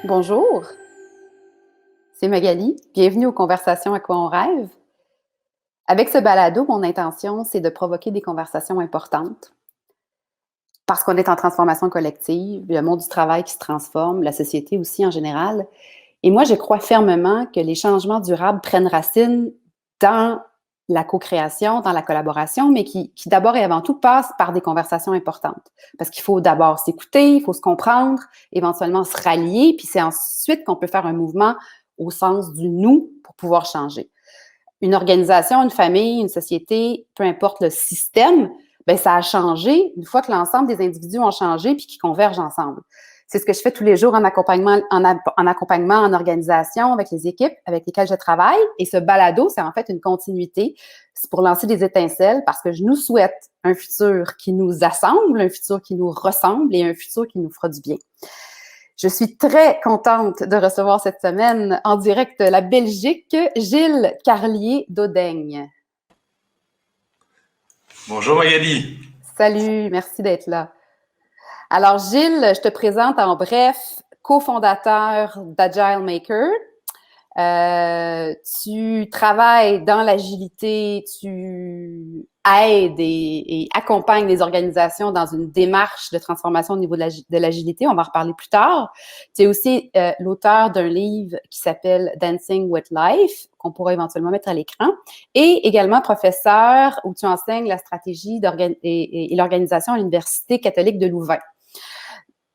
Bonjour, c'est Magali. Bienvenue aux Conversations à quoi on rêve. Avec ce balado, mon intention, c'est de provoquer des conversations importantes. Parce qu'on est en transformation collective, le monde du travail qui se transforme, la société aussi en général. Et moi, je crois fermement que les changements durables prennent racine dans la co-création, dans la collaboration, mais qui d'abord et avant tout passent par des conversations importantes. Parce qu'il faut d'abord s'écouter, il faut se comprendre, éventuellement se rallier, puis c'est ensuite qu'on peut faire un mouvement au sens du nous pour pouvoir changer. Une organisation, une famille, une société, peu importe le système, ben ça a changé une fois que l'ensemble des individus ont changé puis qu'ils convergent ensemble. C'est ce que je fais tous les jours en accompagnement, en organisation avec les équipes avec lesquelles je travaille. Et ce balado, c'est en fait une continuité. C'est pour lancer des étincelles parce que je nous souhaite un futur qui nous assemble, un futur qui nous ressemble et un futur qui nous fera du bien. Je suis très contente de recevoir cette semaine en direct de la Belgique, Gilles Carlier d'Audaigne. Bonjour Magali. Salut, merci d'être là. Alors Gilles, je te présente en bref, cofondateur d'Agile Maker. Tu travailles dans l'agilité, tu aides et accompagnes les organisations dans une démarche de transformation au niveau de l'agilité. On va en reparler plus tard. Tu es aussi l'auteur d'un livre qui s'appelle Dancing with Life, qu'on pourra éventuellement mettre à l'écran, et également professeur où tu enseignes la stratégie et l'organisation à l'Université catholique de Louvain.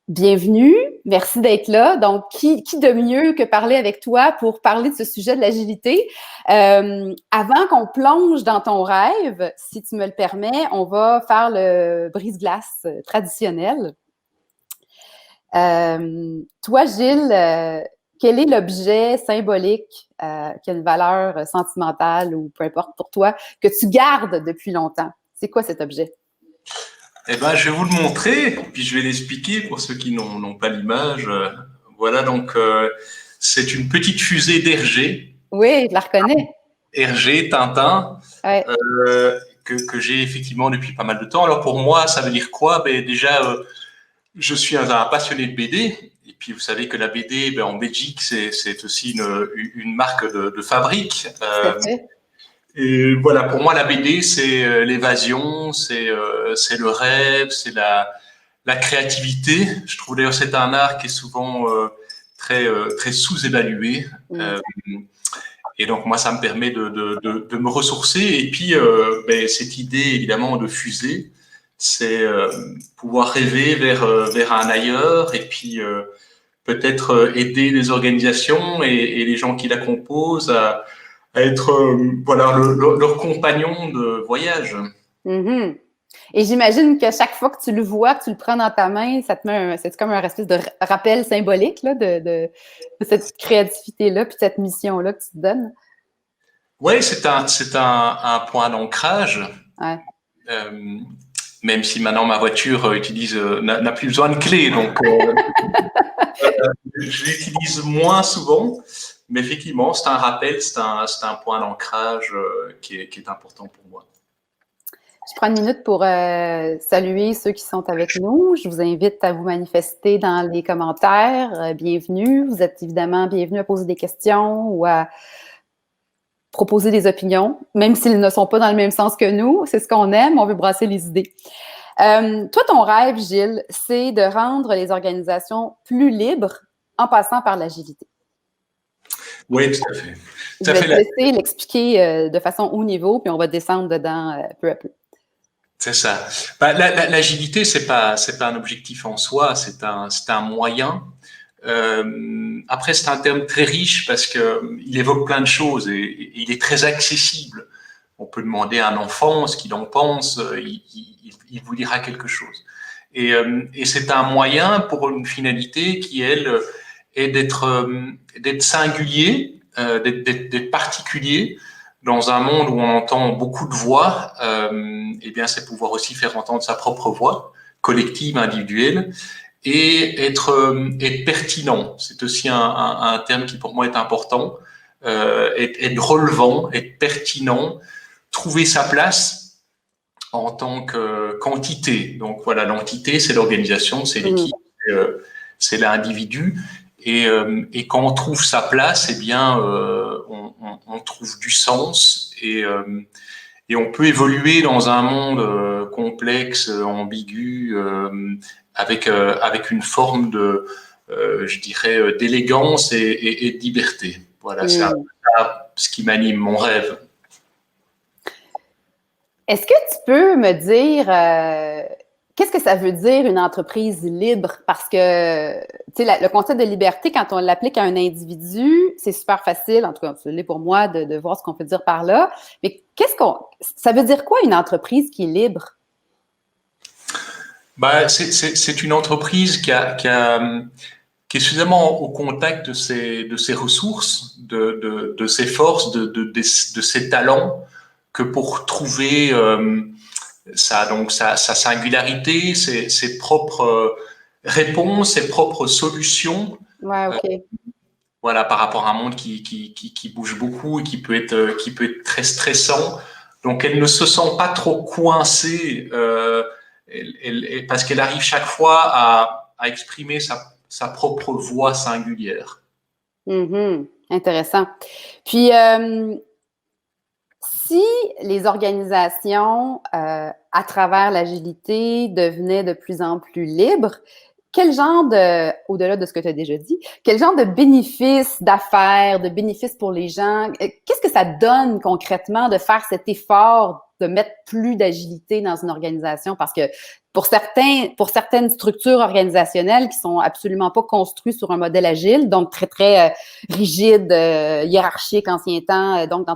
Bienvenue, merci d'être là. Donc, qui de mieux que parler avec toi pour parler de ce sujet de l'agilité? Avant qu'on plonge dans ton rêve, si tu me le permets, on va faire le brise-glace traditionnel. Toi, Gilles, quel est l'objet symbolique qui a une valeur sentimentale ou peu importe pour toi, que tu gardes depuis longtemps? C'est quoi cet objet? Eh ben, je vais vous le montrer, puis je vais l'expliquer pour ceux qui n'ont pas l'image. Voilà, donc c'est une petite fusée d'Hergé. Oui, je la reconnais. Hergé, Tintin, Ouais. que j'ai effectivement depuis pas mal de temps. Alors pour moi, ça veut dire quoi? Ben, déjà, je suis un passionné de BD. Et puis vous savez que la BD, ben, en Belgique, c'est aussi une marque de fabrique. Et voilà, pour moi, la BD, c'est l'évasion, c'est le rêve, c'est la créativité. Je trouve d'ailleurs c'est un art qui est souvent très sous-évalué. Et donc moi, ça me permet de me ressourcer. Et puis, ben, cette idée, évidemment, de fusée, c'est pouvoir rêver vers un ailleurs et puis peut-être aider les organisations et les gens qui la composent à être voilà leur compagnon de voyage. Mm-hmm. Et j'imagine que chaque fois que tu le vois, que tu le prends dans ta main, ça te met c'est comme un espèce de rappel symbolique là, de cette créativité-là, puis cette mission-là que tu te donnes. Oui, c'est un point d'ancrage. Ouais. Même si maintenant ma voiture n'a plus besoin de clé, donc je l'utilise moins souvent. Mais effectivement, c'est un rappel, c'est un point d'ancrage qui est important pour moi. Je prends une minute pour saluer ceux qui sont avec nous. Je vous invite à vous manifester dans les commentaires. Bienvenue. Vous êtes évidemment bienvenus à poser des questions ou à proposer des opinions, même s'ils ne sont pas dans le même sens que nous. C'est ce qu'on aime, on veut brasser les idées. Toi, ton rêve, Gilles, c'est de rendre les organisations plus libres en passant par l'agilité. Oui, tout à fait. Je vais te laisser l'expliquer de façon haut niveau, puis on va descendre dedans peu à peu. C'est ça. Bah, l'agilité, c'est pas un objectif en soi, c'est un moyen. Après, c'est un terme très riche parce que il évoque plein de choses et il est très accessible. On peut demander à un enfant ce qu'il en pense, il vous dira quelque chose. Et c'est un moyen pour une finalité qui, elle, est d'être singulier, d'être particulier. Dans un monde où on entend beaucoup de voix, eh bien, c'est pouvoir aussi faire entendre sa propre voix, collective, individuelle, et être pertinent. C'est aussi un terme qui pour moi est important. Être relevant, être pertinent, trouver sa place en tant qu'entité. Donc voilà, l'entité, c'est l'organisation, c'est l'équipe, c'est l'individu. Et quand on trouve sa place, eh bien, on trouve du sens et on peut évoluer dans un monde complexe, ambigu, avec une forme de, je dirais, d'élégance et de liberté. Voilà, c'est ce qui m'anime, mon rêve. Est-ce que tu peux me dire qu'est-ce que ça veut dire une entreprise libre? Parce que le concept de liberté, quand on l'applique à un individu, c'est super facile, en tout cas, c'est pour moi, de voir ce qu'on peut dire par là. Mais ça veut dire quoi une entreprise qui est libre? C'est une entreprise qui est suffisamment au contact de ses ressources, de ses forces, de ses talents, que pour trouver sa singularité, ses propres réponses, ses propres solutions. Ouais, OK. Voilà, par rapport à un monde qui bouge beaucoup et qui peut être très stressant. Donc, elle ne se sent pas trop coincée parce qu'elle arrive chaque fois à exprimer sa propre voix singulière. Intéressant. Puis, si les organisations, à travers l'agilité, devenaient de plus en plus libres, quel genre au-delà de ce que tu as déjà dit, quel genre de bénéfices d'affaires, de bénéfices pour les gens, qu'est-ce que ça donne concrètement de faire cet effort de mettre plus d'agilité dans une organisation? Parce que pour certaines structures organisationnelles qui sont absolument pas construites sur un modèle agile, donc très, très rigide, hiérarchique, ancien temps, donc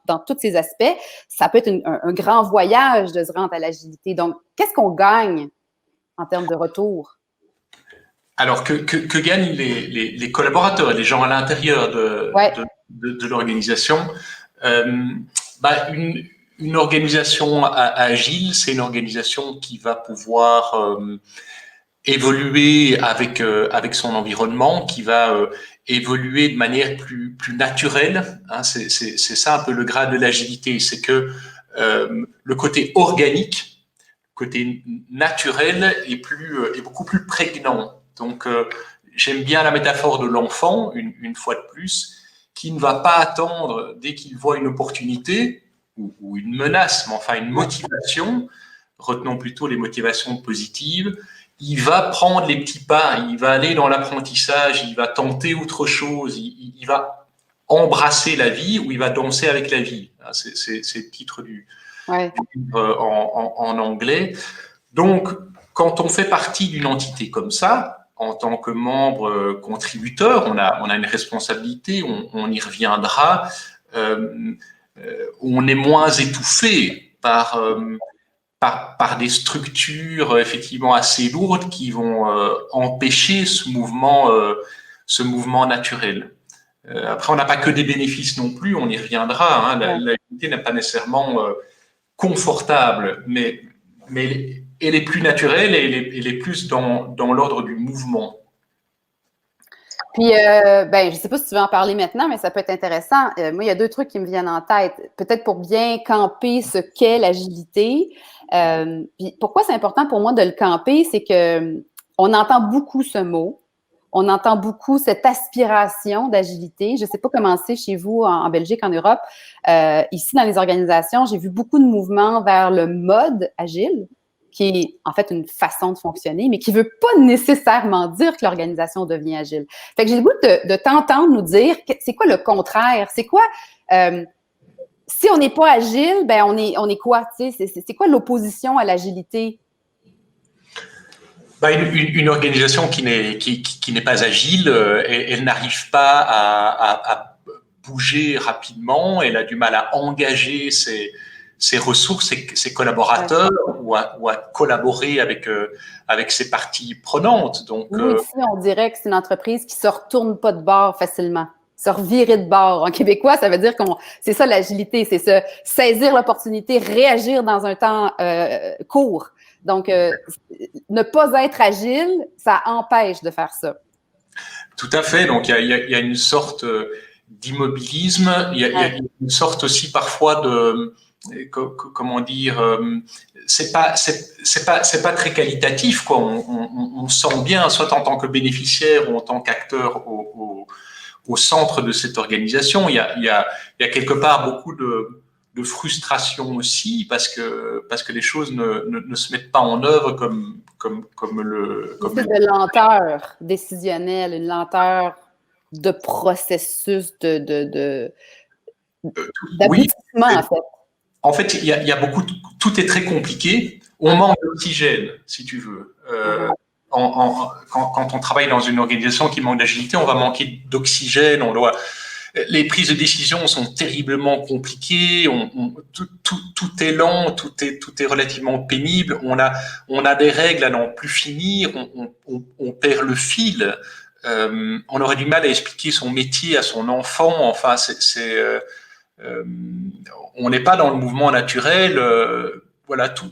dans tous ces aspects, ça peut être un grand voyage de se rendre à l'agilité. Donc, qu'est-ce qu'on gagne en termes de retour? Alors, que gagnent les collaborateurs et les gens à l'intérieur de l'organisation? Une organisation agile, c'est une organisation qui va pouvoir évoluer avec son environnement, qui va évoluer de manière plus naturelle. Hein, c'est ça un peu le grade de l'agilité, c'est que le côté organique, le côté naturel est beaucoup plus prégnant. Donc, j'aime bien la métaphore de l'enfant, une fois de plus, qui ne va pas attendre dès qu'il voit une opportunité ou une menace, mais enfin une motivation, retenons plutôt les motivations positives. Il va prendre les petits pas, il va aller dans l'apprentissage, il va tenter autre chose, il va embrasser la vie ou il va danser avec la vie. C'est le titre du livre en anglais. Donc, quand on fait partie d'une entité comme ça, en tant que membre contributeur, on a une responsabilité, on y reviendra, on est moins étouffé par des structures effectivement assez lourdes qui vont empêcher ce mouvement naturel. Après, on n'a pas que des bénéfices non plus, on y reviendra. Hein, l'agilité n'est pas nécessairement confortable, mais elle est plus naturelle et elle est plus dans l'ordre du mouvement. Puis, je ne sais pas si tu veux en parler maintenant, mais ça peut être intéressant. Moi, il y a deux trucs qui me viennent en tête. Peut-être pour bien camper ce qu'est l'agilité. Puis pourquoi c'est important pour moi de le camper, c'est que on entend beaucoup ce mot. On entend beaucoup cette aspiration d'agilité. Je ne sais pas comment c'est chez vous en Belgique, en Europe. Ici, dans les organisations, j'ai vu beaucoup de mouvements vers le mode agile, qui est en fait une façon de fonctionner, mais qui ne veut pas nécessairement dire que l'organisation devient agile. Fait que j'ai le goût de t'entendre nous dire c'est quoi le contraire? C'est quoi si on n'est pas agile, ben on est quoi? C'est quoi l'opposition à l'agilité? Une organisation qui n'est pas agile, elle n'arrive pas à bouger rapidement, elle a du mal à engager ses ressources, ses collaborateurs ou à collaborer avec ses parties prenantes. Donc, ici, on dirait que c'est une entreprise qui ne se retourne pas de bord facilement. Se revirer de bord. En québécois, ça veut dire c'est ça l'agilité, c'est se saisir l'opportunité, réagir dans un temps court. Donc, ne pas être agile, ça empêche de faire ça. Tout à fait. Donc, il y a une sorte d'immobilisme. Il y a une sorte aussi parfois comment dire, c'est pas très qualitatif, quoi. On sent bien, soit en tant que bénéficiaire ou en tant qu'acteur au centre de cette organisation. Il y a quelque part beaucoup de frustration aussi parce que les choses ne se mettent pas en œuvre comme de lenteur décisionnelle, une lenteur de processus oui. d'aboutissement, en fait. En fait, il y a beaucoup, tout est très compliqué. On manque d'oxygène, si tu veux. Quand on travaille dans une organisation qui manque d'agilité, on va manquer d'oxygène. Les prises de décision sont terriblement compliquées. Tout est lent, tout est relativement pénible. On a des règles à n'en plus finir. On perd le fil. On aurait du mal à expliquer son métier à son enfant. Enfin, on n'est pas dans le mouvement naturel. Voilà, tout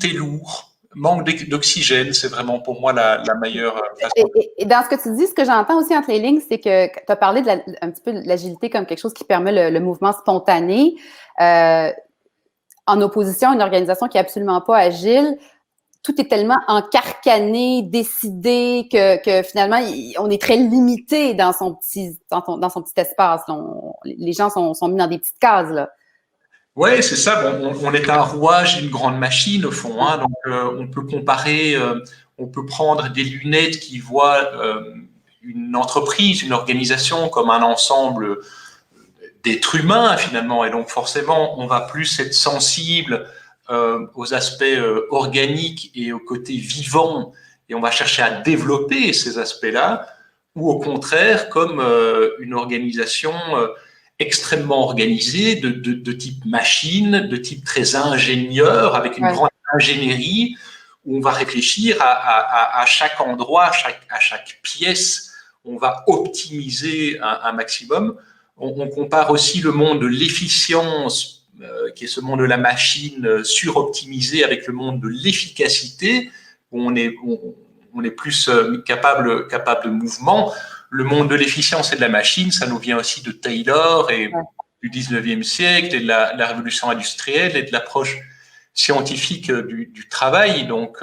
est lourd. Manque d'oxygène, c'est vraiment pour moi la meilleure façon. Et dans ce que tu dis, ce que j'entends aussi entre les lignes, c'est que tu as parlé un petit peu de l'agilité comme quelque chose qui permet le mouvement spontané. En opposition à une organisation qui n'est absolument pas agile, tout est tellement encarcané, décidé que finalement, on est très limité dans son petit espace. Les gens sont mis dans des petites cases, là. Ouais, c'est ça. Bon, on est un rouage d'une grande machine au fond. Hein, donc, on peut comparer, on peut prendre des lunettes qui voient une entreprise, une organisation comme un ensemble d'êtres humains finalement. Et donc, forcément, on va plus être sensible aux aspects organiques et au côté vivant. Et on va chercher à développer ces aspects-là. Ou au contraire, comme une organisation extrêmement organisé, de type machine, de type très ingénieur, avec une grande ingénierie, où on va réfléchir à chaque endroit, à chaque pièce, on va optimiser un maximum. On compare aussi le monde de l'efficience, qui est ce monde de la machine suroptimisé, avec le monde de l'efficacité, où on est plus capable de mouvement. Le monde de l'efficience et de la machine, ça nous vient aussi de Taylor et du 19e siècle et de la révolution industrielle et de l'approche scientifique du travail. Donc,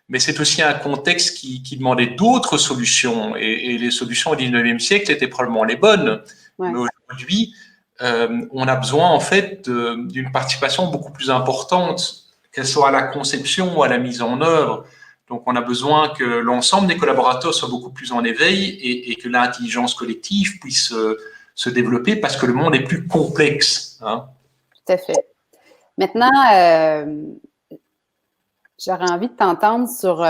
mais c'est aussi un contexte qui demandait d'autres solutions. Et les solutions au 19e siècle étaient probablement les bonnes. Ouais. Mais aujourd'hui, on a besoin en fait d'une participation beaucoup plus importante, qu'elle soit à la conception ou à la mise en œuvre. Donc, on a besoin que l'ensemble des collaborateurs soit beaucoup plus en éveil et que l'intelligence collective puisse se développer parce que le monde est plus complexe. Hein. Tout à fait. Maintenant, j'aurais envie de t'entendre sur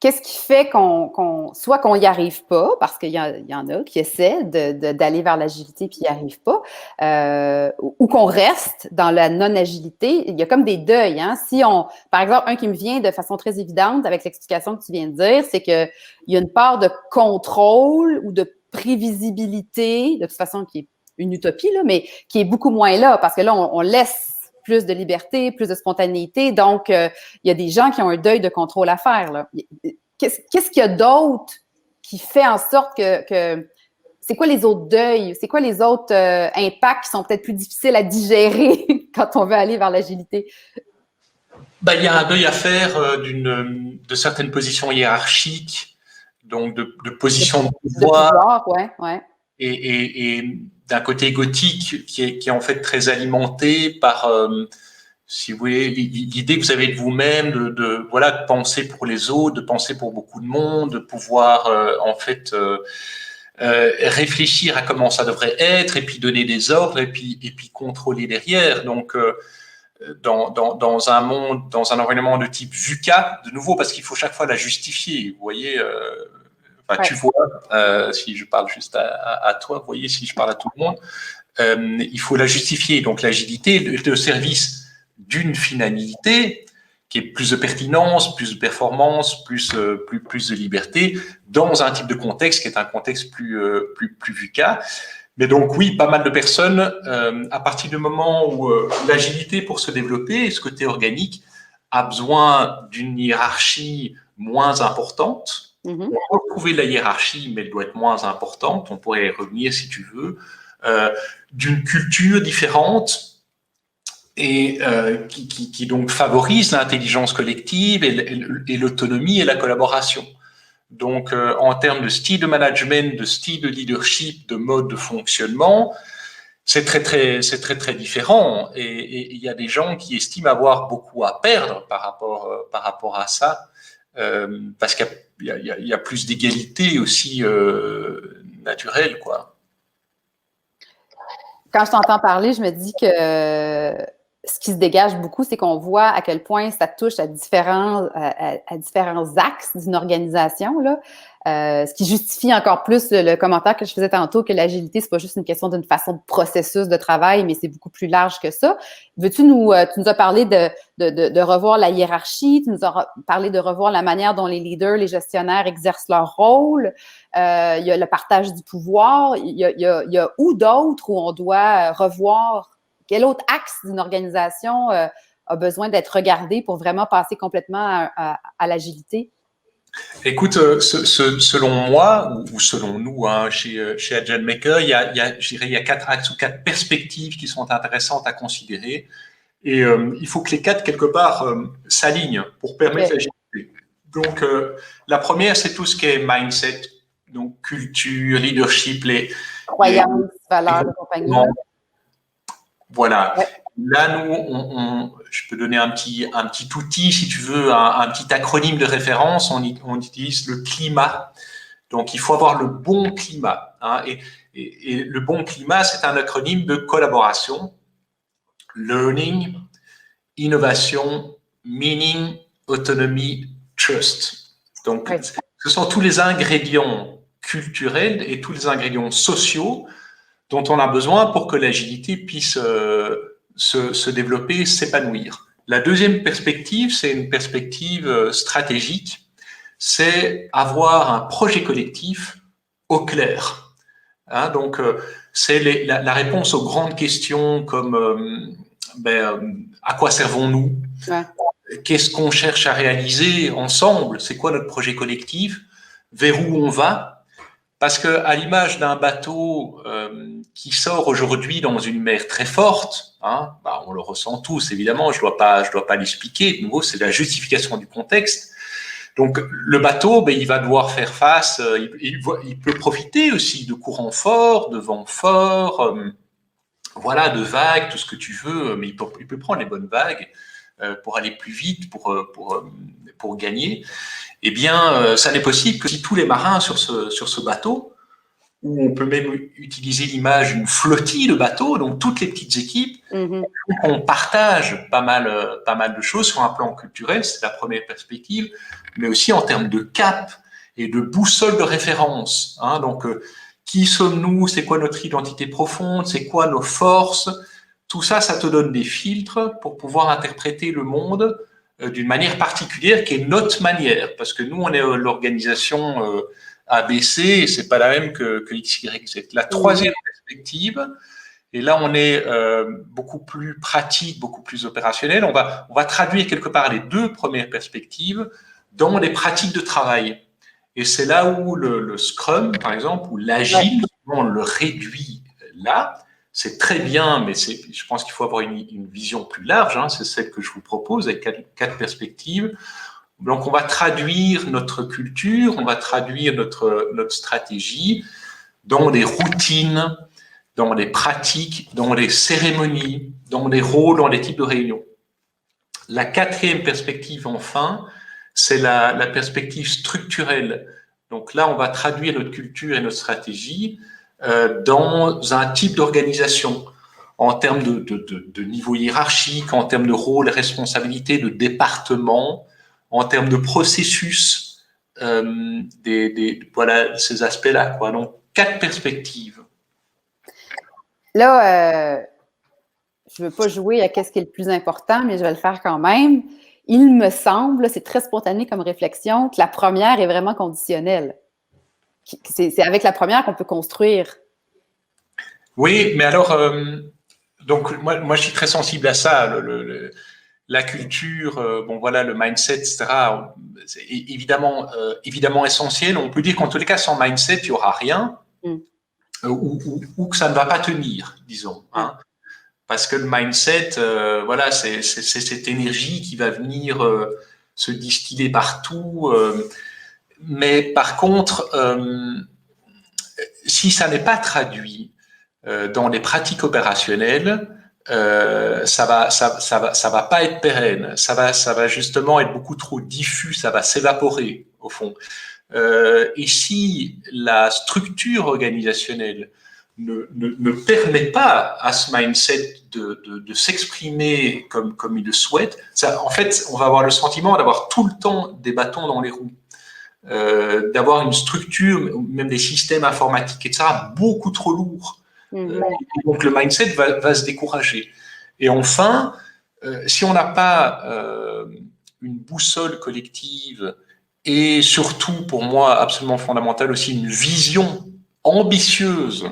qu'est-ce qui fait soit qu'on n'y arrive pas, parce qu'il y en a qui essaient d'aller vers l'agilité puis n'y arrivent pas, ou qu'on reste dans la non-agilité. Il y a comme des deuils. Hein? Par exemple, un qui me vient de façon très évidente avec l'explication que tu viens de dire, c'est qu'il y a une part de contrôle ou de prévisibilité, de toute façon qui est une utopie, là, mais qui est beaucoup moins là, parce que là, on laisse plus de liberté, plus de spontanéité. Donc, il y a des gens qui ont un deuil de contrôle à faire. Là. Qu'est-ce qu'il y a d'autre qui fait en sorte que c'est quoi les autres deuils? C'est quoi les autres impacts qui sont peut-être plus difficiles à digérer quand on veut aller vers l'agilité? Ben, il y a un deuil à faire de certaines positions hiérarchiques, donc de positions de pouvoir. Ouais. Et d'un côté gothique qui est en fait très alimenté par, si vous voulez, l'idée que vous avez de vous-même, de penser pour les autres, de penser pour beaucoup de monde, de pouvoir en fait réfléchir à comment ça devrait être et puis donner des ordres et puis contrôler derrière. Donc dans un monde, dans un environnement de type VUCA, de nouveau parce qu'il faut chaque fois la justifier. Vous voyez. Enfin, tu vois, si je parle juste à toi, vous voyez, si je parle à tout le monde, il faut la justifier. Donc, l'agilité est au service d'une finalité qui est plus de pertinence, plus de performance, plus de liberté dans un type de contexte qui est un contexte plus VUCA. Mais donc, oui, pas mal de personnes, à partir du moment où l'agilité pour se développer, ce côté organique, a besoin d'une hiérarchie moins importante. On peut trouver la hiérarchie, mais elle doit être moins importante. On pourrait y revenir si tu veux. d'une culture différente et qui donc favorise l'intelligence collective et l'autonomie et la collaboration. Donc, en termes de style de management, de style de leadership, de mode de fonctionnement, c'est très différent. Et il y a des gens qui estiment avoir beaucoup à perdre par rapport à ça, parce qu'il y a plus d'égalité aussi naturelle, quoi. Quand je t'entends parler, je me dis que ce qui se dégage beaucoup, c'est qu'on voit à quel point ça touche à différents axes d'une organisation, là. Ce qui justifie encore plus le commentaire que je faisais tantôt, que l'agilité, c'est pas juste une question d'une façon de processus de travail, mais c'est beaucoup plus large que ça. Tu nous as parlé de revoir la hiérarchie, tu nous as parlé de revoir la manière dont les leaders, les gestionnaires exercent leur rôle. Il y a le partage du pouvoir. Il y a où d'autres où on doit revoir, quel autre axe d'une organisation a besoin d'être regardé pour vraiment passer complètement à l'agilité? Écoute, selon moi, ou selon nous, hein, chez Agile Maker, je dirais, il y a 4 axes ou 4 perspectives qui sont intéressantes à considérer. Et il faut que les 4, quelque part, s'alignent pour permettre l'agilité. Donc, la première, c'est tout ce qui est mindset, donc culture, leadership, croyances, valeurs, compagnie. Voilà. Ouais. Là, nous, je peux donner un petit outil, si tu veux, un petit acronyme de référence. On utilise le climat. Donc, il faut avoir le bon climat. Hein, et le bon climat, c'est un acronyme de collaboration, learning, innovation, meaning, autonomie, trust. Donc, oui. Ce sont tous les ingrédients culturels et tous les ingrédients sociaux dont on a besoin pour que l'agilité puisse se développer, s'épanouir. La deuxième perspective, c'est une perspective stratégique, c'est avoir un projet collectif au clair. Hein, donc, c'est la réponse aux grandes questions comme à quoi servons-nous? Ouais. Qu'est-ce qu'on cherche à réaliser ensemble? C'est quoi notre projet collectif? Vers où on va? Parce que, à l'image d'un bateau qui sort aujourd'hui dans une mer très forte, hein, on le ressent tous évidemment, je dois pas l'expliquer, de nouveau c'est la justification du contexte. Donc le bateau, il va devoir faire face, il peut profiter aussi de courants forts, de vents forts, voilà, de vagues, tout ce que tu veux, mais il peut prendre les bonnes vagues pour aller plus vite, pour gagner. Eh bien, ça n'est possible que si tous les marins sur ce bateau, où on peut même utiliser l'image d'une flottille de bateaux, donc toutes les petites équipes, on partage pas mal de choses sur un plan culturel, c'est la première perspective, mais aussi en termes de cap et de boussole de référence. Hein, donc, qui sommes-nous? C'est quoi notre identité profonde? C'est quoi nos forces? Tout ça, ça te donne des filtres pour pouvoir interpréter le monde d'une manière particulière, qui est notre manière, parce que nous, on est l'organisation ABC, et c'est pas la même que X, Y, Z. La troisième perspective, et là, on est beaucoup plus pratique, beaucoup plus opérationnel. On va traduire quelque part les deux premières perspectives dans les pratiques de travail. Et c'est là où le Scrum, par exemple, ou l'Agile, on le réduit là. C'est très bien, mais je pense qu'il faut avoir une vision plus large. Hein, c'est celle que je vous propose avec 4 perspectives. Donc, on va traduire notre culture, on va traduire notre stratégie dans des routines, dans les pratiques, dans les cérémonies, dans les rôles, dans les types de réunions. La 4e perspective, enfin, c'est la perspective structurelle. Donc là, on va traduire notre culture et notre stratégie dans un type d'organisation, en termes de niveau hiérarchique, en termes de rôle et responsabilité, de département, en termes de processus, voilà, ces aspects-là, quoi. Donc, 4 perspectives. Là, je ne veux pas jouer à qu'est-ce qui est le plus important, mais je vais le faire quand même. Il me semble, c'est très spontané comme réflexion, que la première est vraiment conditionnelle. C'est avec la première qu'on peut construire. Oui, mais alors, donc moi, je suis très sensible à ça. La culture, bon voilà, le mindset, etc. C'est évidemment essentiel. On peut dire qu'en tous les cas, sans mindset, il n'y aura rien. ou que ça ne va pas tenir, disons. Hein. Parce que le mindset, voilà, c'est cette énergie qui va venir se distiller partout. Mais par contre, si ça n'est pas traduit dans les pratiques opérationnelles, ça va pas être pérenne. Ça va justement être beaucoup trop diffus. Ça va s'évaporer au fond. Et si la structure organisationnelle ne permet pas à ce mindset de s'exprimer comme il le souhaite, ça, en fait, on va avoir le sentiment d'avoir tout le temps des bâtons dans les roues. D'avoir une structure, même des systèmes informatiques, etc., beaucoup trop lourds. Donc le mindset va se décourager. Et enfin, si on n'a pas une boussole collective et surtout, pour moi, absolument fondamental aussi, une vision ambitieuse,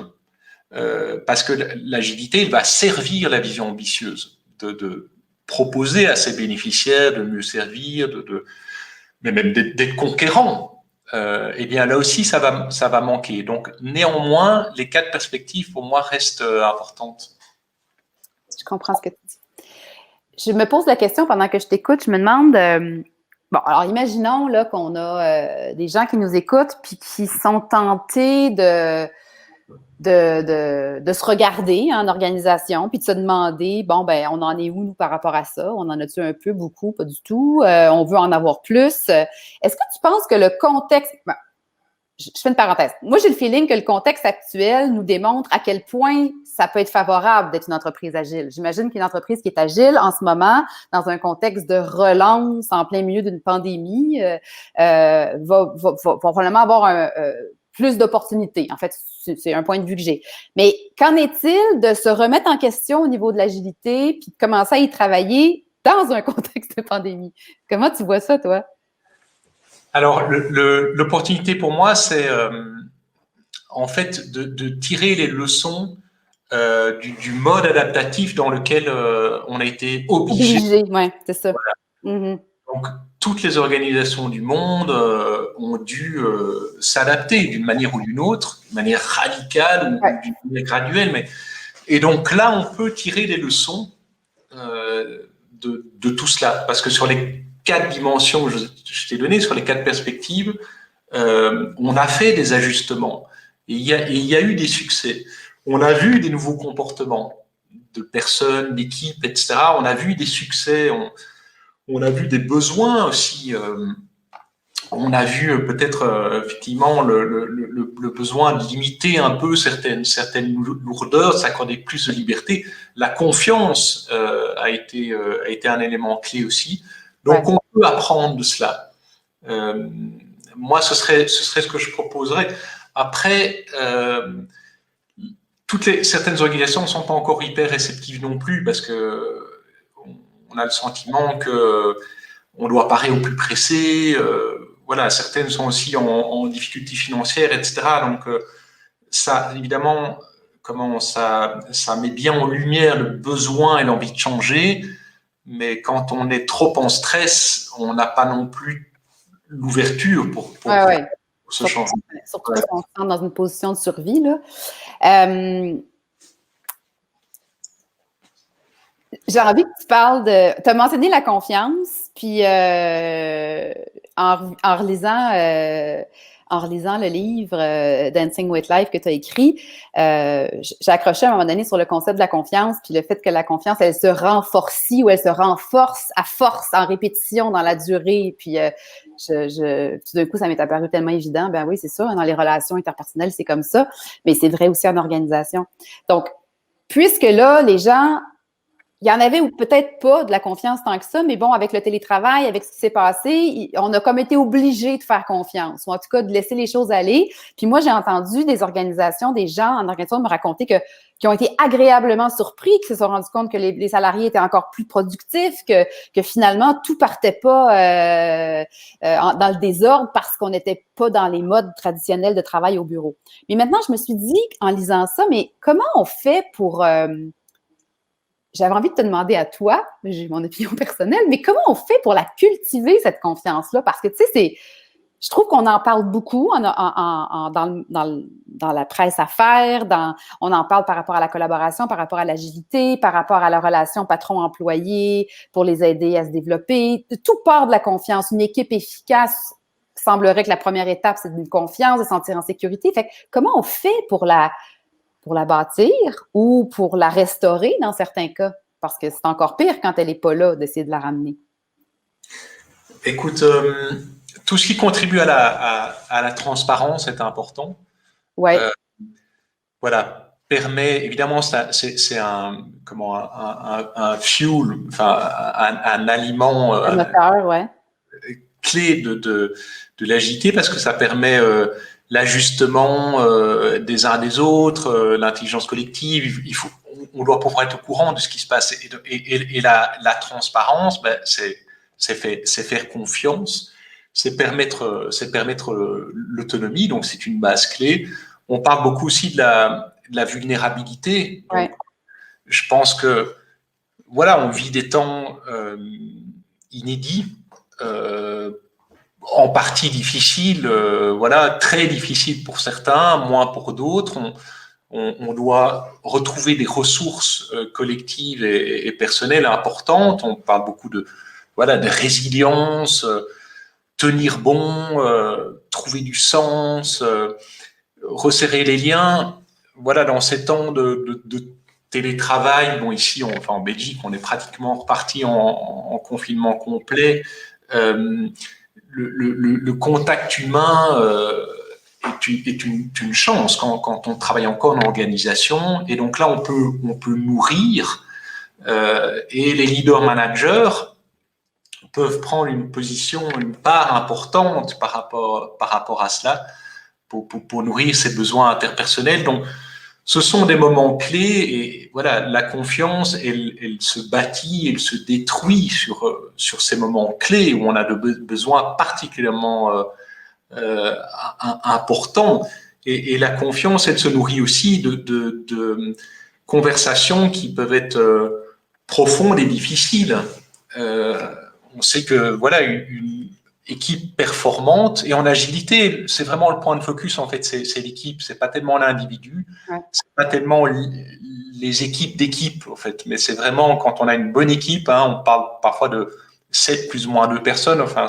parce que l'agilité va servir la vision ambitieuse, de proposer à ses bénéficiaires de mieux servir, mais même d'être conquérant. Eh bien là aussi, ça va manquer. Donc néanmoins, les 4 perspectives, pour moi, restent importantes. Je comprends ce que tu dis. Je me pose la question pendant que je t'écoute, je me demande, bon, alors imaginons là, qu'on a des gens qui nous écoutent puis qui sont tentés de se regarder en organisation puis de se demander, bon, ben on en est où, nous, par rapport à ça? On en a-tu un peu, beaucoup, pas du tout? On veut en avoir plus. Est-ce que tu penses que le contexte... Ben, je fais une parenthèse. Moi, j'ai le feeling que le contexte actuel nous démontre à quel point ça peut être favorable d'être une entreprise agile. J'imagine qu'une entreprise qui est agile en ce moment, dans un contexte de relance en plein milieu d'une pandémie, va probablement avoir plus d'opportunités. En fait, c'est un point de vue que j'ai. Mais qu'en est-il de se remettre en question au niveau de l'agilité puis de commencer à y travailler dans un contexte de pandémie? Comment tu vois ça, toi? Alors, l'opportunité pour moi, c'est en fait de tirer les leçons du mode adaptatif dans lequel on a été obligé. Obligé, oui, c'est ça. Voilà. Donc, toutes les organisations du monde ont dû s'adapter d'une manière ou d'une autre, d'une manière radicale ou d'une manière graduelle. Et donc là, on peut tirer des leçons de tout cela. Parce que sur les 4 dimensions que je t'ai données, sur les 4 perspectives, on a fait des ajustements. Et il y a eu des succès. On a vu des nouveaux comportements de personnes, d'équipes, etc. On a vu des succès, on a vu des besoins aussi. On a vu peut-être effectivement le besoin de limiter un peu certaines lourdeurs, s'accorder plus de liberté. La confiance a été un élément clé aussi. Donc on peut apprendre de cela. Moi, ce serait ce que je proposerais. Après, certaines organisations ne sont pas encore hyper réceptives non plus parce que on a le sentiment que on doit parer au plus pressé. Voilà, certaines sont aussi en difficulté financière, etc. Donc, ça, évidemment, ça met bien en lumière le besoin et l'envie de changer. Mais quand on est trop en stress, on n'a pas non plus l'ouverture pour ce changement. Surtout quand on se sent dans une position de survie, là. J'ai envie que tu parles de... Tu as mentionné la confiance, puis en relisant le livre Dancing with Life que tu as écrit, j'ai accroché à un moment donné sur le concept de la confiance, puis le fait que la confiance, elle se renforcit ou elle se renforce à force, en répétition, dans la durée. Puis tout d'un coup, ça m'est apparu tellement évident. Ben oui, c'est ça, dans les relations interpersonnelles, c'est comme ça, mais c'est vrai aussi en organisation. Donc, puisque là, les gens... Il y en avait ou peut-être pas de la confiance tant que ça, mais bon, avec le télétravail, avec ce qui s'est passé, on a comme été obligé de faire confiance, ou en tout cas de laisser les choses aller. Puis moi, j'ai entendu des organisations, des gens en organisation me raconter qui ont été agréablement surpris, qui se sont rendus compte que les salariés étaient encore plus productifs, que finalement, tout partait pas dans le désordre parce qu'on n'était pas dans les modes traditionnels de travail au bureau. Mais maintenant, je me suis dit, en lisant ça, mais comment on fait pour... J'avais envie de te demander à toi, j'ai mon opinion personnelle, mais comment on fait pour la cultiver, cette confiance-là? Parce que, tu sais, Je trouve qu'on en parle beaucoup dans la presse affaires, on en parle par rapport à la collaboration, par rapport à l'agilité, par rapport à la relation patron-employé, pour les aider à se développer. Tout part de la confiance. Une équipe efficace, semblerait que la première étape, c'est une confiance, de se sentir en sécurité. Fait que, comment on fait pour la bâtir ou pour la restaurer dans certains cas? Parce que c'est encore pire quand elle n'est pas là, d'essayer de la ramener. Écoute, tout ce qui contribue à la transparence est important. Ouais. Voilà, permet, évidemment, c'est un fuel, enfin, un aliment un moteur, ouais. clé de l'agilité parce que ça permet l'ajustement des uns des autres, l'intelligence collective. On doit pouvoir être au courant de ce qui se passe. Et la transparence, ben, c'est faire confiance, c'est permettre l'autonomie, donc c'est une base clé. On parle beaucoup aussi de la vulnérabilité. Donc, je pense que voilà, on vit des temps inédits, en partie difficiles, voilà, très difficiles pour certains, moins pour d'autres. On doit retrouver des ressources collectives et personnelles importantes. On parle beaucoup de résilience, tenir bon, trouver du sens, resserrer les liens. Voilà, dans ces temps de télétravail, bon, ici, en Belgique, on est pratiquement reparti en confinement complet. Le contact humain est une chance quand on travaille encore en organisation. Et donc là, on peut nourrir et les leaders managers peuvent prendre une part importante par rapport à cela pour nourrir ces besoins interpersonnels. Donc, ce sont des moments clés et voilà, la confiance, elle se bâtit, elle se détruit sur ces moments clés où on a de besoins particulièrement importants. Et la confiance, elle se nourrit aussi de conversations qui peuvent être profondes et difficiles. On sait que voilà, une équipe performante et en agilité, c'est vraiment le point de focus en fait, c'est l'équipe, c'est pas tellement l'individu, c'est pas tellement les équipes d'équipe en fait, mais c'est vraiment quand on a une bonne équipe, hein, on parle parfois de 7 plus ou moins 2 personnes, enfin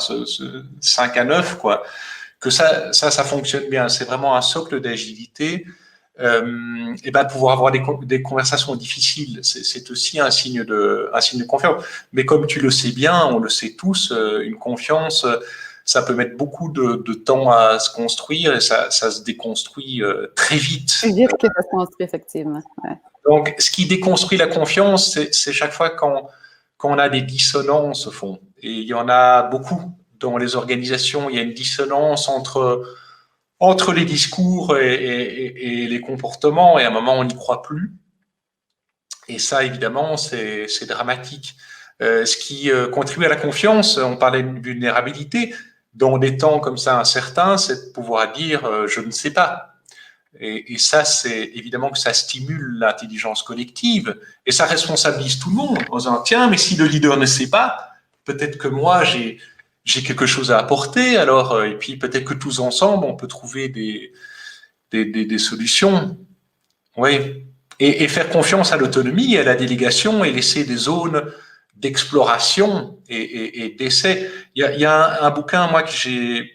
5 à 9 quoi, que ça fonctionne bien, c'est vraiment un socle d'agilité. Et ben pouvoir avoir des conversations difficiles, c'est aussi un signe de confiance. Mais comme tu le sais bien, on le sait tous, une confiance, ça peut mettre beaucoup de temps à se construire et ça se déconstruit très vite. Plus vite que ça se construit, effectivement. Ouais. Donc, ce qui déconstruit la confiance, c'est chaque fois quand on a des dissonances au fond. Et il y en a beaucoup dans les organisations. Il y a une dissonance entre les discours et les comportements, et à un moment, on n'y croit plus. Et ça, évidemment, c'est dramatique. Ce qui contribue à la confiance, on parlait de vulnérabilité, dans des temps comme ça incertains, c'est de pouvoir dire « je ne sais pas ». Et ça, c'est évidemment que ça stimule l'intelligence collective, et ça responsabilise tout le monde en disant « tiens, mais si le leader ne sait pas, peut-être que moi, j'ai quelque chose à apporter, alors, et puis peut-être que tous ensemble, on peut trouver des solutions. » Oui. Et faire confiance à l'autonomie, à la délégation, et laisser des zones d'exploration et d'essai. Il y a un bouquin, moi, que j'ai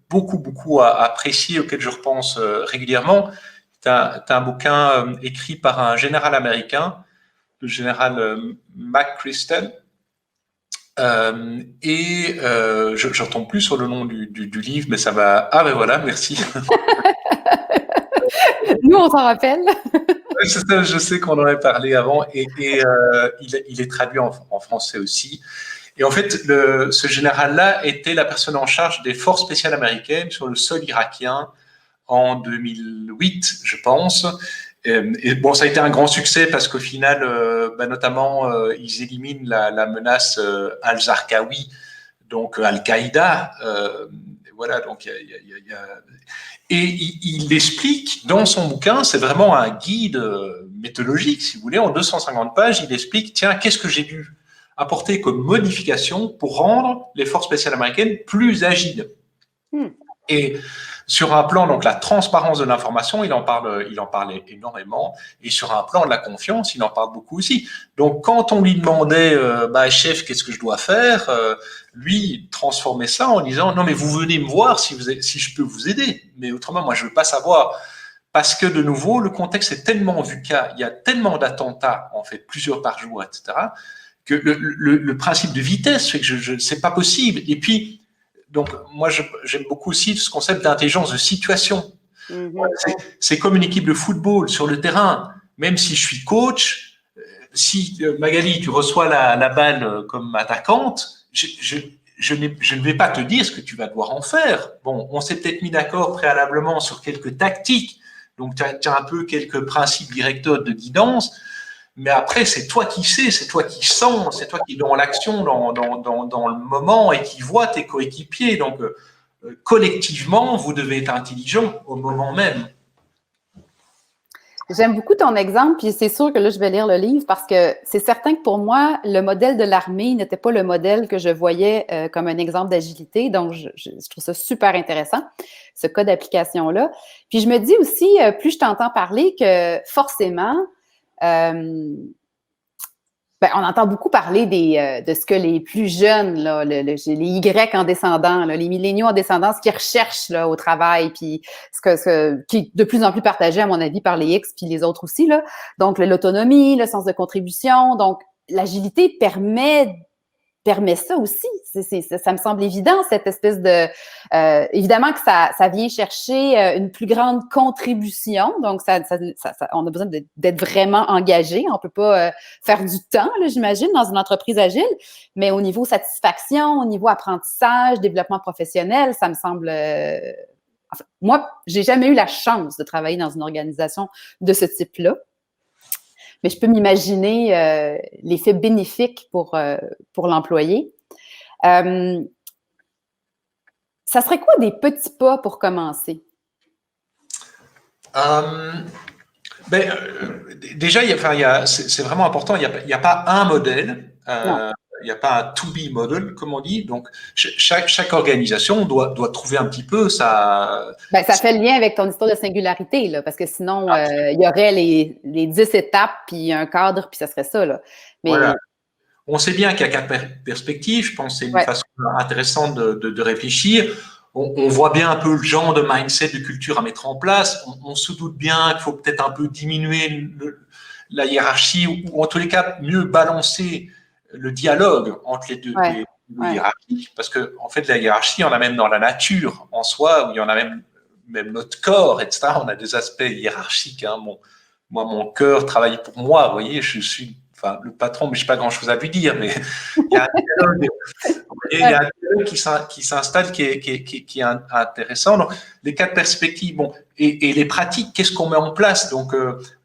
beaucoup apprécié, auquel je repense régulièrement. C'est un bouquin écrit par un général américain, le général McChrystal. Je ne retombe plus sur le nom du livre, mais ça va. Ah ben voilà, merci. Nous, on s'en rappelle. Je sais qu'on en avait parlé avant, et il est traduit en français aussi. Et en fait, ce général-là était la personne en charge des forces spéciales américaines sur le sol irakien en 2008, je pense. Et bon, ça a été un grand succès parce qu'au final, notamment, ils éliminent la menace al-Zarqawi, donc Al-Qaïda. Voilà, donc et il explique dans son bouquin, c'est vraiment un guide méthodologique, si vous voulez, en 250 pages, il explique, tiens, qu'est-ce que j'ai dû apporter comme modification pour rendre les forces spéciales américaines plus agiles. Et sur un plan, donc la transparence de l'information, il en parle énormément. Et sur un plan de la confiance, il en parle beaucoup aussi. Donc, quand on lui demandait, chef, qu'est-ce que je dois faire, lui, il transformait ça en disant, non, mais vous venez me voir si je peux vous aider. Mais autrement, moi, je veux pas savoir. Parce que, de nouveau, le contexte est tellement VUCA, il y a tellement d'attentats, en fait, plusieurs par jour, etc., que le principe de vitesse fait que c'est pas possible. Et puis, donc, moi, j'aime beaucoup aussi ce concept d'intelligence de situation. C'est comme une équipe de football sur le terrain. Même si je suis coach, si Magali, tu reçois la balle comme attaquante, je ne vais pas te dire ce que tu vas devoir en faire. Bon, on s'est peut-être mis d'accord préalablement sur quelques tactiques. Donc, tu as un peu quelques principes directeurs de guidance. Mais après, c'est toi qui sais, c'est toi qui sens, c'est toi qui es dans l'action, dans le moment et qui vois tes coéquipiers. Donc, collectivement, vous devez être intelligent au moment même. J'aime beaucoup ton exemple, puis c'est sûr que là, je vais lire le livre parce que c'est certain que pour moi, le modèle de l'armée n'était pas le modèle que je voyais comme un exemple d'agilité. Donc, je trouve ça super intéressant, ce cas d'application-là. Puis, je me dis aussi, plus je t'entends parler, que forcément, on entend beaucoup parler de ce que les plus jeunes, là, les Y en descendant, là, les milléniaux en descendant, ce qu'ils recherchent là, au travail, puis qui est de plus en plus partagé, à mon avis, par les X puis les autres aussi. Là. Donc, l'autonomie, le sens de contribution. Donc, l'agilité permet ça aussi. Ça me semble évident, cette espèce de... évidemment que ça vient chercher une plus grande contribution. Donc, on a besoin d'être vraiment engagé. On peut pas faire du temps, là, j'imagine, dans une entreprise agile. Mais au niveau satisfaction, au niveau apprentissage, développement professionnel, ça me semble... Enfin, moi, j'ai jamais eu la chance de travailler dans une organisation de ce type-là. Mais je peux m'imaginer l'effet bénéfique pour l'employé. Ça serait quoi des petits pas pour commencer? Déjà, c'est vraiment important, il n'y a pas un modèle. Il n'y a pas un to-be model, comme on dit. Donc, chaque organisation doit trouver un petit peu ça fait le lien avec ton histoire de singularité, là, parce que sinon, il y aurait les 10 étapes, puis un cadre, puis ça serait ça. Là. Mais... Voilà. On sait bien qu'il y a 4 perspectives. Je pense que c'est une façon intéressante de réfléchir. On voit bien un peu le genre de mindset, de culture à mettre en place. On se doute bien qu'il faut peut-être un peu diminuer la hiérarchie ou en tous les cas, mieux balancer le dialogue entre les deux hiérarchies, parce que en fait la hiérarchie, on a même dans la nature en soi, où il y en a même notre corps, etc. On a des aspects hiérarchiques. Hein. Mon cœur travaille pour moi. Vous voyez, je suis le patron, mais je n'ai pas grand-chose à lui dire. Mais il y a un dialogue qui s'installe, qui est intéressant. Donc, les 4 perspectives, et les pratiques, qu'est-ce qu'on met en place? Donc,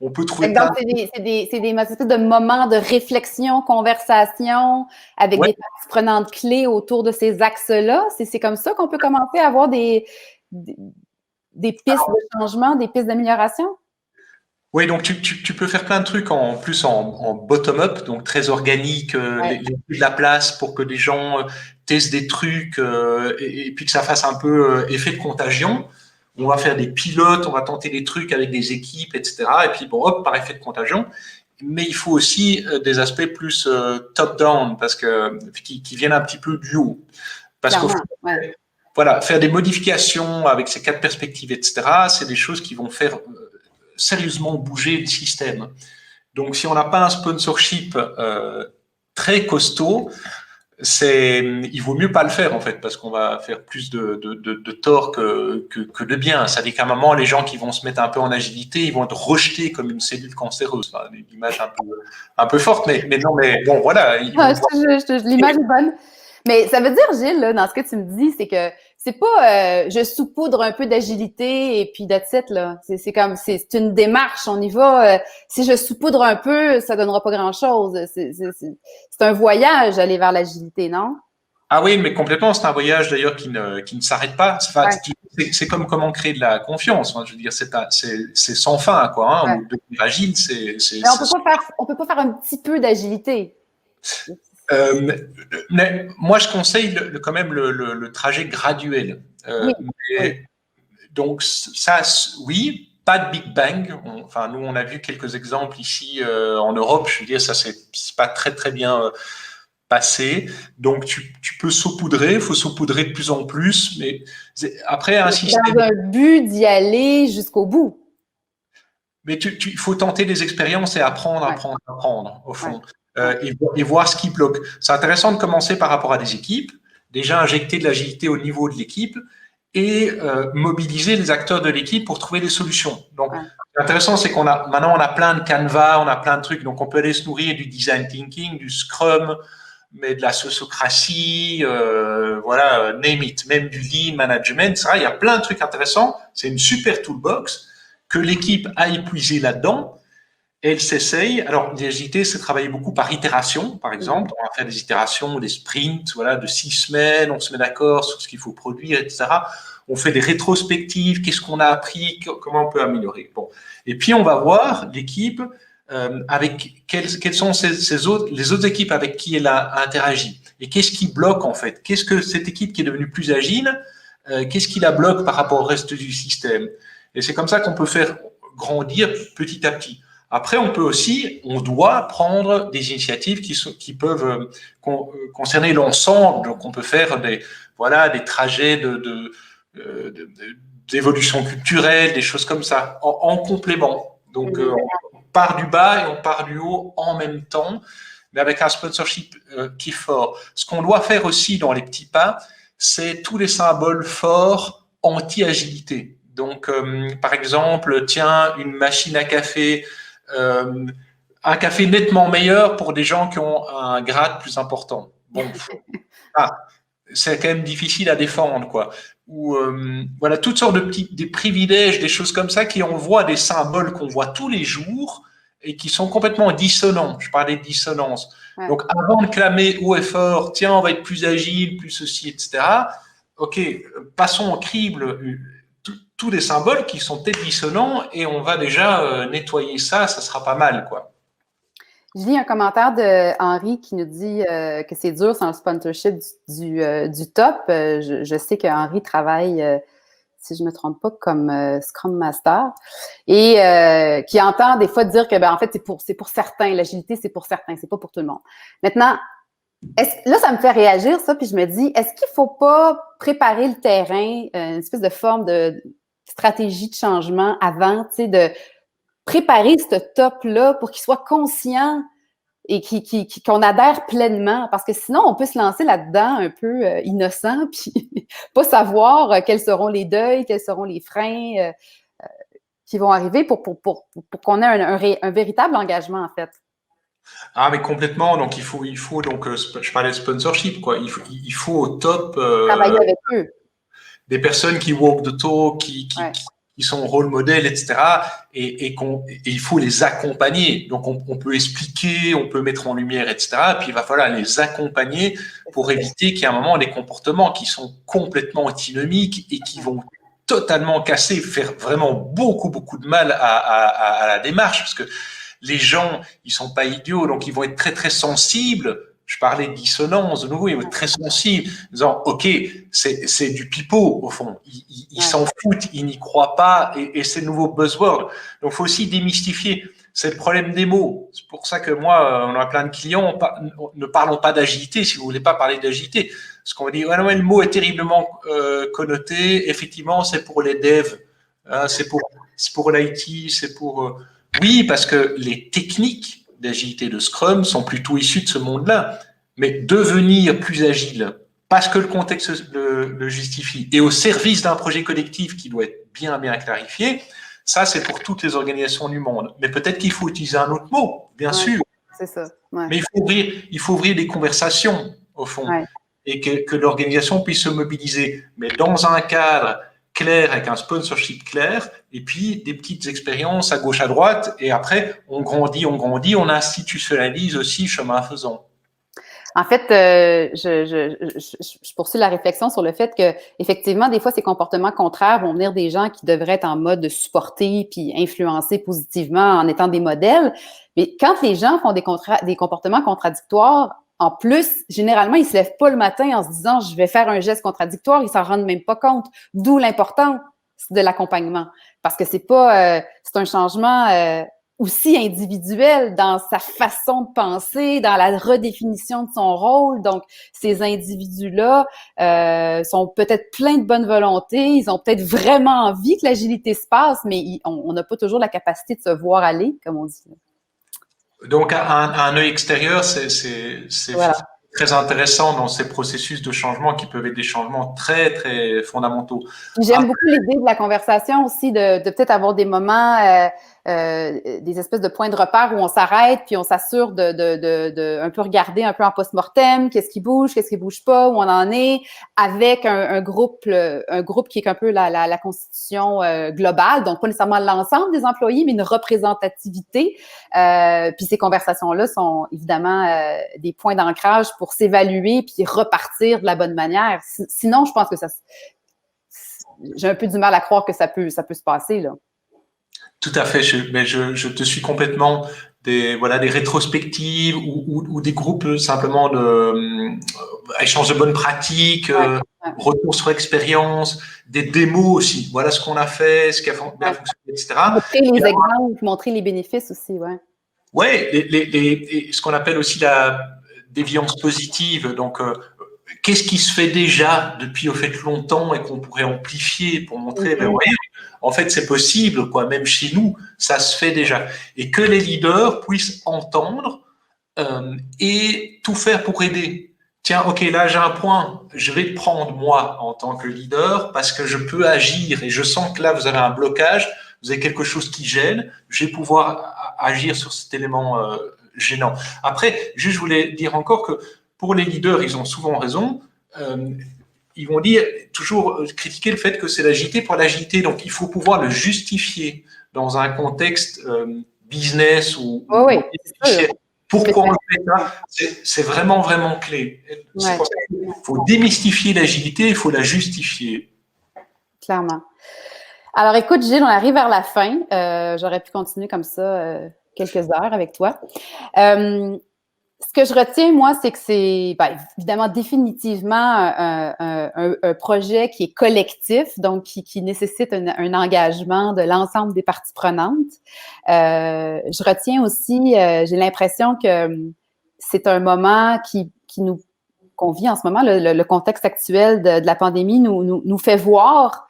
on peut trouver. Donc, c'est des espèces de moments de réflexion, conversation, avec des parties prenantes clés autour de ces axes-là. C'est comme ça qu'on peut commencer à avoir des pistes de changement, des pistes d'amélioration? Oui, donc tu peux faire plein de trucs en bottom-up, donc très organique, laisser de la place pour que les gens testent des trucs et puis que ça fasse un peu effet de contagion. On va faire des pilotes, on va tenter des trucs avec des équipes, etc. Et puis hop, par effet de contagion. Mais il faut aussi des aspects plus top-down, parce que qui viennent un petit peu du haut. Parce que voilà, faire des modifications avec ces 4 perspectives, etc. C'est des choses qui vont faire sérieusement bouger le système. Donc, si on n'a pas un sponsorship très costaud, il vaut mieux pas le faire en fait, parce qu'on va faire plus de tort que de bien. Ça dit qu'à un moment, les gens qui vont se mettre un peu en agilité, ils vont être rejetés comme une cellule cancéreuse. Enfin, une image un peu forte, mais non, mais bon, voilà. L'image est bonne. Mais ça veut dire, Gilles, là, dans ce que tu me dis, c'est que c'est pas je saupoudre un peu d'agilité et puis that's it, là. C'est une démarche, on y va. Si je saupoudre un peu, ça donnera pas grand-chose. C'est un voyage aller vers l'agilité, non? Ah oui, mais complètement. C'est un voyage d'ailleurs qui ne s'arrête pas. C'est comme comment créer de la confiance. Hein. Je veux dire, c'est sans fin, quoi. Hein. Devenir agile, Mais on peut pas faire un petit peu d'agilité. Mais moi, je conseille quand même le trajet graduel. Oui, oui. Donc, ça, oui, pas de Big Bang. Enfin, nous, on a vu quelques exemples ici en Europe. Je veux dire, ça, c'est pas très, très bien passé. Donc, tu peux saupoudrer. Il faut saupoudrer de plus en plus. Mais après, un système. Dans un but d'y aller jusqu'au bout. Mais il faut tenter des expériences et apprendre, Ouais. apprendre, apprendre, au fond, Ouais. et voir ce qui bloque. C'est intéressant de commencer par rapport à des équipes, déjà injecter de l'agilité au niveau de l'équipe et mobiliser les acteurs de l'équipe pour trouver des solutions. Donc, l'intéressant, c'est maintenant, on a plein de canevas, on a plein de trucs, donc on peut aller se nourrir du design thinking, du scrum, mais de la sociocratie, voilà, name it, même du lean management, ça, il y a plein de trucs intéressants. C'est une super toolbox que l'équipe a épuisé là-dedans. Elle s'essaye. Alors, l'agilité, c'est travailler beaucoup par itération, par exemple. On va faire des itérations, des sprints, voilà, de 6 semaines. On se met d'accord sur ce qu'il faut produire, etc. On fait des rétrospectives. Qu'est-ce qu'on a appris? Comment on peut améliorer? Bon. Et puis, on va voir l'équipe avec quelles sont les autres équipes avec qui elle a interagi. Et qu'est-ce qui bloque, en fait? Qu'est-ce que cette équipe qui est devenue plus agile, qu'est-ce qui la bloque par rapport au reste du système? Et c'est comme ça qu'on peut faire grandir petit à petit. Après, on doit prendre des initiatives qui peuvent concerner l'ensemble. Donc, on peut faire des trajets d'évolution culturelle, des choses comme ça, en complément. Donc, on part du bas et on part du haut en même temps, mais avec un sponsorship qui est fort. Ce qu'on doit faire aussi dans les petits pas, c'est tous les symboles forts anti-agilité. Donc, par exemple, tiens, une machine à café, un café nettement meilleur pour des gens qui ont un grade plus important. Bon, c'est quand même difficile à défendre, quoi. Ou voilà, toutes sortes des privilèges, des choses comme ça qui envoient des symboles qu'on voit tous les jours et qui sont complètement dissonants. Je parlais de dissonance. Ouais. Donc, avant de clamer haut et fort, tiens, on va être plus agile, plus ceci, etc. Ok, passons au crible tous les symboles qui sont peut-être dissonants et on va déjà nettoyer ça sera pas mal, quoi. Je lis un commentaire de Henri qui nous dit que c'est dur sans le sponsorship du top. Je sais que Henri travaille, si je ne me trompe pas, comme Scrum Master et qui entend des fois dire que, ben, en fait, c'est pour certains. L'agilité, c'est pour certains, c'est pas pour tout le monde. Maintenant, là, ça me fait réagir, ça, puis je me dis, est-ce qu'il ne faut pas préparer le terrain, une espèce de forme de stratégie de changement avant, tu sais, de préparer ce top-là pour qu'il soit conscient et qu'on adhère pleinement, parce que sinon, on peut se lancer là-dedans un peu innocent, puis pas savoir quels seront les deuils, quels seront les freins qui vont arriver pour qu'on ait un véritable engagement, en fait. Ah, mais complètement. Donc, il faut donc, je parlais de sponsorship, quoi. Il faut au top travailler avec eux. Des personnes qui walk the talk, qui sont rôle modèle, etc. Et il faut les accompagner. Donc, on peut expliquer, on peut mettre en lumière, etc. Puis, il va falloir les accompagner pour éviter qu'il y ait un moment des comportements qui sont complètement antinomiques et qui vont totalement casser, faire vraiment beaucoup, beaucoup de mal à la démarche. Parce que les gens, ils sont pas idiots, donc ils vont être très, très sensibles. Je parlais de dissonance, de nouveau, ils vont être très sensibles, en disant, OK, c'est du pipeau, au fond. Ils s'en foutent, ils n'y croient pas, et c'est le nouveau buzzword. Donc, il faut aussi démystifier. C'est le problème des mots. C'est pour ça que moi, on a plein de clients, ne parlons pas d'agilité, si vous voulez pas parler d'agilité. Parce qu'on va dire, ouais, le mot est terriblement connoté. Effectivement, c'est pour les devs, hein, c'est pour l'IT, c'est pour... Oui, parce que les techniques d'agilité de Scrum sont plutôt issus de ce monde-là. Mais devenir plus agile, parce que le contexte le justifie, et au service d'un projet collectif qui doit être bien, bien clarifié, ça, c'est pour toutes les organisations du monde. Mais peut-être qu'il faut utiliser un autre mot, bien sûr. C'est ça. Ouais. Mais il faut ouvrir des conversations, au fond, et que l'organisation puisse se mobiliser. Mais dans un cadre clair, avec un sponsorship clair, et puis des petites expériences à gauche, à droite, et après, on grandit, on institutionnalise aussi chemin faisant. En fait, je poursuis la réflexion sur le fait que, effectivement, des fois, ces comportements contraires vont venir des gens qui devraient être en mode de supporter puis influencer positivement en étant des modèles. Mais quand les gens font des comportements contradictoires, en plus, généralement, ils ne se lèvent pas le matin en se disant « je vais faire un geste contradictoire », ils ne s'en rendent même pas compte. D'où l'importance de l'accompagnement. Parce que c'est un changement aussi individuel dans sa façon de penser, dans la redéfinition de son rôle. Donc, ces individus-là sont peut-être pleins de bonne volonté, ils ont peut-être vraiment envie que l'agilité se passe, mais on n'a pas toujours la capacité de se voir aller, comme on dit. Donc, à un œil extérieur, c'est Voilà. très intéressant dans ces processus de changement qui peuvent être des changements très, très fondamentaux. J'aime beaucoup l'idée de la conversation aussi, de peut-être avoir des moments, des espèces de points de repère où on s'arrête puis on s'assure de un peu regarder un peu en post-mortem, qu'est-ce qui bouge pas, où on en est, avec un groupe qui est un peu la constitution globale, donc pas nécessairement l'ensemble des employés, mais une représentativité. Puis ces conversations-là sont évidemment des points d'ancrage pour s'évaluer puis repartir de la bonne manière. Sinon, je pense que j'ai un peu du mal à croire que ça peut se passer, là. Tout à fait, je te suis complètement. Des rétrospectives ou des groupes simplement échange de bonnes pratiques, retour sur expérience, des démos aussi. Voilà ce qu'on a fait, ce qui a bien fonctionné, etc. Montrer les exemples, montrer les bénéfices aussi, ouais. Ouais, ce qu'on appelle aussi la déviance positive. Donc, qu'est-ce qui se fait déjà depuis au fait longtemps et qu'on pourrait amplifier pour montrer, ben voyez, en fait, c'est possible, quoi. Même chez nous, ça se fait déjà. Et que les leaders puissent entendre et tout faire pour aider. Tiens, ok, là j'ai un point, je vais le prendre moi en tant que leader parce que je peux agir et je sens que là vous avez un blocage, vous avez quelque chose qui gêne, je vais pouvoir agir sur cet élément gênant. Après, juste je voulais dire encore que pour les leaders, ils ont souvent raison. Ils vont dire toujours critiquer le fait que c'est l'agilité pour l'agilité, donc il faut pouvoir le justifier dans un contexte business ou pourquoi on fait ça, c'est vraiment, vraiment clé. C'est pour ça qu'il faut démystifier l'agilité, il faut la justifier. Clairement. Alors, écoute, Gilles, on arrive vers la fin. J'aurais pu continuer comme ça quelques heures avec toi. Ce que je retiens, moi, c'est que c'est évidemment définitivement un projet qui est collectif, donc qui nécessite un engagement de l'ensemble des parties prenantes. Je retiens aussi, j'ai l'impression que c'est un moment qu'on vit en ce moment, le contexte actuel de la pandémie nous fait voir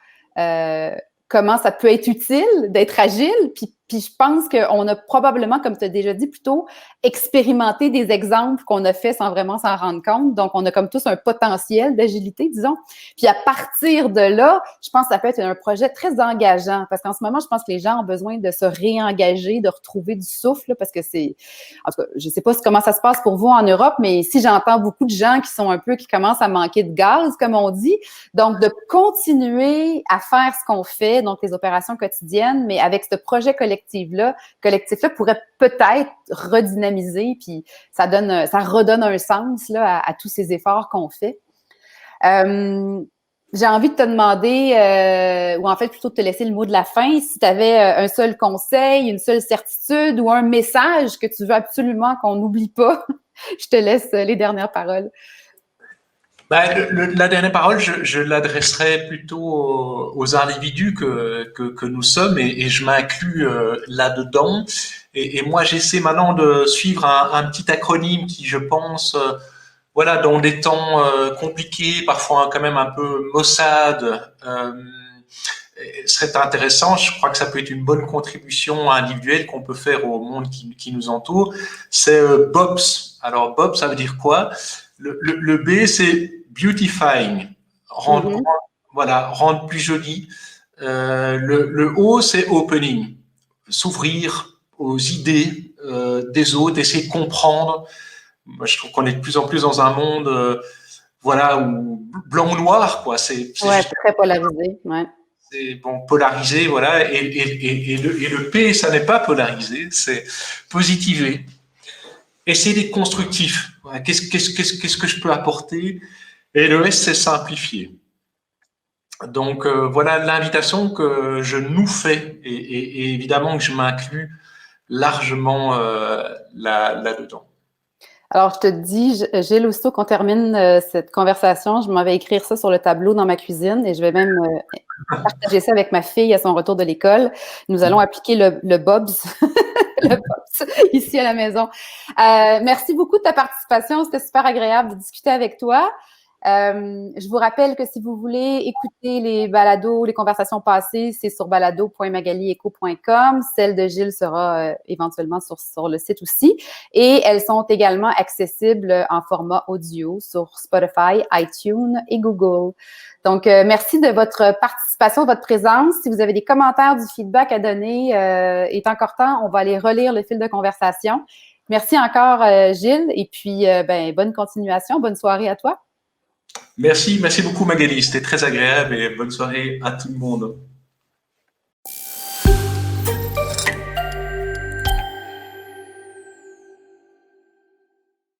comment ça peut être utile d'être agile, puis je pense qu'on a probablement, comme tu as déjà dit plus tôt, expérimenté des exemples qu'on a fait sans vraiment s'en rendre compte. Donc, on a comme tous un potentiel d'agilité, disons. Puis à partir de là, je pense que ça peut être un projet très engageant parce qu'en ce moment, je pense que les gens ont besoin de se réengager, de retrouver du souffle parce que c'est… En tout cas, je ne sais pas comment ça se passe pour vous en Europe, mais si j'entends beaucoup de gens qui commencent à manquer de gaz, comme on dit, donc de continuer à faire ce qu'on fait, donc les opérations quotidiennes, mais avec ce projet collectif-là pourrait peut-être redynamiser, puis ça redonne un sens là, à tous ces efforts qu'on fait. J'ai envie de te demander, ou en fait plutôt de te laisser le mot de la fin, si tu avais un seul conseil, une seule certitude ou un message que tu veux absolument qu'on n'oublie pas. Je te laisse les dernières paroles. La dernière parole, je l'adresserai plutôt aux individus que nous sommes et je m'inclus là-dedans. Et moi, j'essaie maintenant de suivre un petit acronyme qui, je pense, dans des temps compliqués, parfois quand même un peu maussade, serait intéressant. Je crois que ça peut être une bonne contribution individuelle qu'on peut faire au monde qui nous entoure. C'est BOPS. Alors, BOPS, ça veut dire quoi? Le B, c'est beautifying, rendre plus joli. Le O, c'est opening, s'ouvrir aux idées des autres, essayer de comprendre. Moi, je trouve qu'on est de plus en plus dans un monde, où blanc ou noir, quoi. C'est très polarisé, ouais. C'est polarisé, voilà. Et le P, ça n'est pas polarisé, c'est positiver. Essayer d'être constructif. Qu'est-ce que je peux apporter? Et le S, c'est simplifier. Donc, voilà l'invitation que je nous fais et évidemment que je m'inclus largement là-dedans. Alors, je te dis, Gilles, aussitôt qu'on termine cette conversation, je m'en vais écrire ça sur le tableau dans ma cuisine et je vais même partager ça avec ma fille à son retour de l'école. Nous allons appliquer le Bob's, le Bob's ici à la maison. Merci beaucoup de ta participation. C'était super agréable de discuter avec toi. Je vous rappelle que si vous voulez écouter les balados, les conversations passées, c'est sur balado.magalieco.com. Celle de Gilles sera éventuellement sur le site aussi. Et elles sont également accessibles en format audio sur Spotify, iTunes et Google. Donc, merci de votre participation, de votre présence. Si vous avez des commentaires, du feedback à donner, il est encore temps, on va aller relire le fil de conversation. Merci encore, Gilles, et puis bonne continuation, bonne soirée à toi. Merci beaucoup Magali, c'était très agréable et bonne soirée à tout le monde.